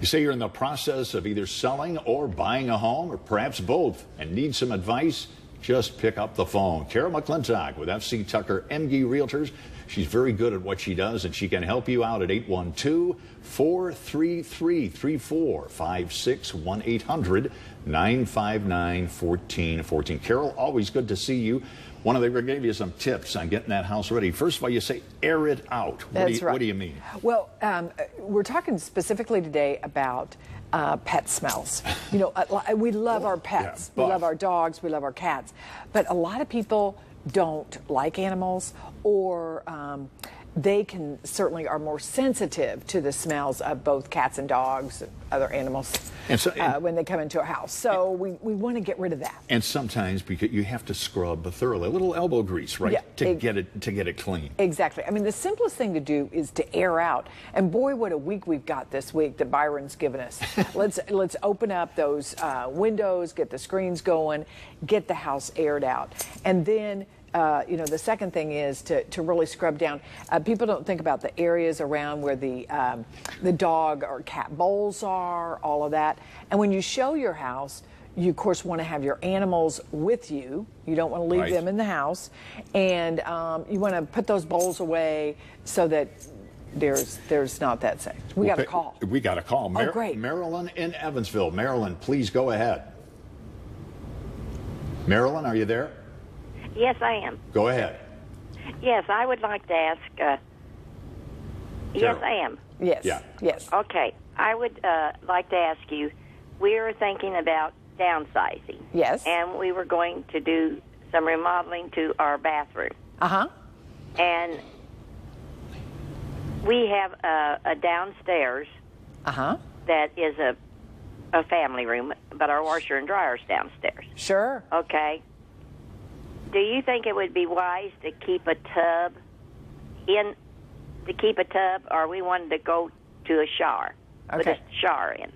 You say you're in the process of either selling or buying a home, or perhaps both, and need some advice? Just pick up the phone. Carol McClintock with FC Tucker MG Realtors. She's very good at what she does, and she can help you out at 812-433-3456, 1-800-959-1414. Carol, always good to see you. One of them gave you some tips on getting that house ready. First of all, you say air it out. That's right. What do you mean? Well, we're talking specifically today about pet smells. You know, we love our pets. Yeah, we love our dogs. We love our cats. But a lot of people don't like animals, or they can certainly are more sensitive to the smells of both cats and dogs and other animals when they come into a house. So we want to get rid of that. And sometimes because you have to scrub thoroughly, a little elbow grease, right? Yeah, to get it clean. Exactly. I mean, the simplest thing to do is to air out. And boy, what a week we've got this week that Byron's given us. Let's open up those windows, get the screens going, get the house aired out, and then. You know, the second thing is to really scrub down. People don't think about the areas around where the dog or cat bowls are, all of that. And when you show your house, you of course want to have your animals with you. You don't want to leave them in the house, and you want to put those bowls away so that there's not that safe. We got a call. We got a call. Oh, great. Marilyn in Evansville. Marilyn, please go ahead. Marilyn, are you there? Yes, I am. Go ahead. Yes, I would like to ask. Yes, I am. Yes. Yeah. Yes. Okay. I would like to ask you, we were thinking about downsizing. Yes. And we were going to do some remodeling to our bathroom. Uh-huh. And we have a downstairs that is a family room, but our washer and dryer is downstairs. Sure. Okay. Do you think it would be wise to keep a tub or we wanted to go to a shower? Okay. With a shower in.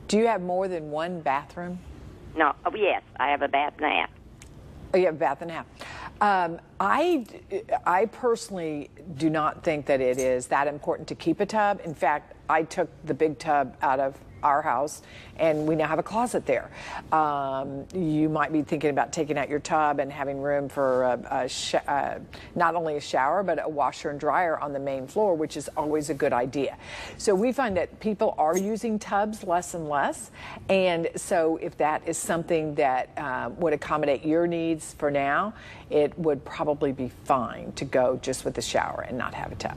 Do you have more than one bathroom? No. Oh, yes, I have a bath and a half. Oh, you have a bath and a half. I personally do not think that it is that important to keep a tub. In fact, I took the big tub out of our house, and we now have a closet there. You might be thinking about taking out your tub and having room for not only a shower, but a washer and dryer on the main floor, which is always a good idea. So we find that people are using tubs less and less, and so if that is something that would accommodate your needs for now, it would probably be fine to go just with the shower and not have a tub.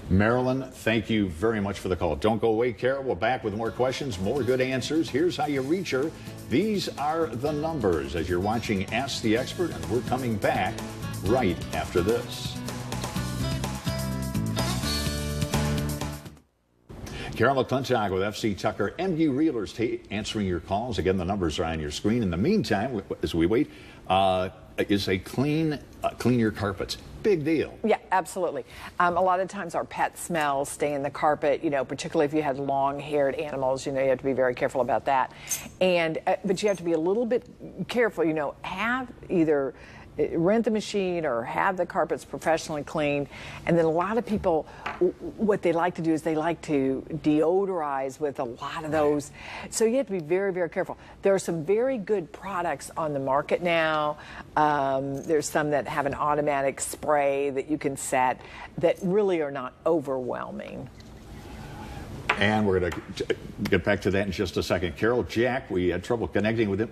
Marilyn, thank you very much for the call. Don't go away, Carol. We're back with more questions, more good answers. Here's how you reach her. These are the numbers as you're watching Ask the Expert, and we're coming back right after this. Carol McClintock with FC Tucker MG Realtors answering your calls. Again, the numbers are on your screen. In the meantime, as we wait, is a clean your carpets. Big deal. Yeah, absolutely. A lot of times our pet smells stay in the carpet, you know, particularly if you had long-haired animals, you know, you have to be very careful about that. And but you have to be a little bit careful, you know, have either rent the machine or have the carpets professionally cleaned. And then a lot of people, what they like to do is they like to deodorize with a lot of those. So you have to be very, very careful. There are some very good products on the market now. There's some that have an automatic spray that you can set that really are not overwhelming. And we're going to get back to that in just a second. Carol, Jack, we had trouble connecting with him.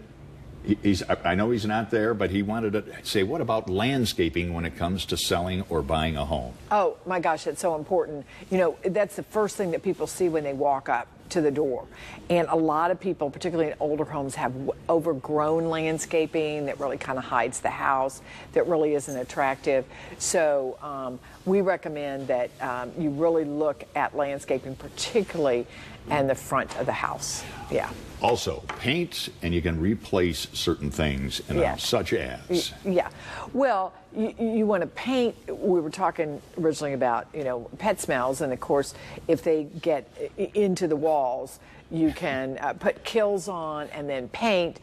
I know he's not there, but he wanted to say, what about landscaping when it comes to selling or buying a home? Oh, my gosh, that's so important. You know, that's the first thing that people see when they walk up to the door. And a lot of people, particularly in older homes, have overgrown landscaping that really kind of hides the house, that really isn't attractive. So we recommend that you really look at landscaping, particularly in the front of the house. Yeah. Also, paint, and you can replace certain things in a house, such as? Yeah. Well, you want to paint. We were talking originally about, you know, pet smells, and of course, if they get into the walls, you can put kills on and then paint,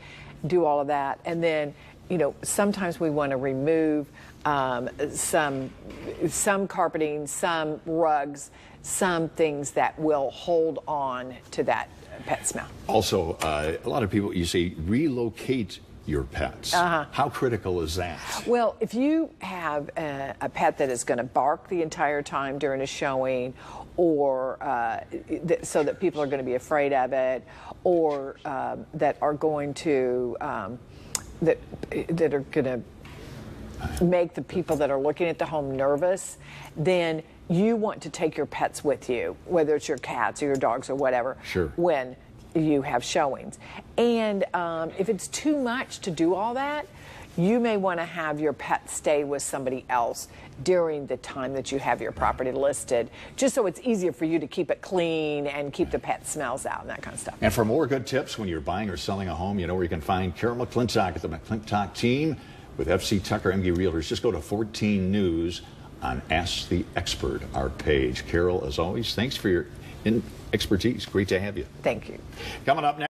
do all of that. And then, you know, sometimes we want to remove some carpeting, some rugs, some things that will hold on to that pet smell. Also, a lot of people, you say, relocate your pets. How critical is that? Well, if you have a pet that is going to bark the entire time during a showing, or so that people are going to be afraid of it, or that are going to that are going to make the people that are looking at the home nervous, then you want to take your pets with you, whether it's your cats or your dogs or whatever. Sure. When you have showings. And if it's too much to do all that, you may want to have your pet stay with somebody else during the time that you have your property listed, just so it's easier for you to keep it clean and keep the pet smells out and that kind of stuff. And for more good tips when you're buying or selling a home, you know where you can find Carol McClintock at the McClintock team with FC Tucker MG Realtors. Just go to 14 News on Ask the Expert, our page. Carol, as always, thanks for your expertise. Great to have you. Thank you. Coming up next.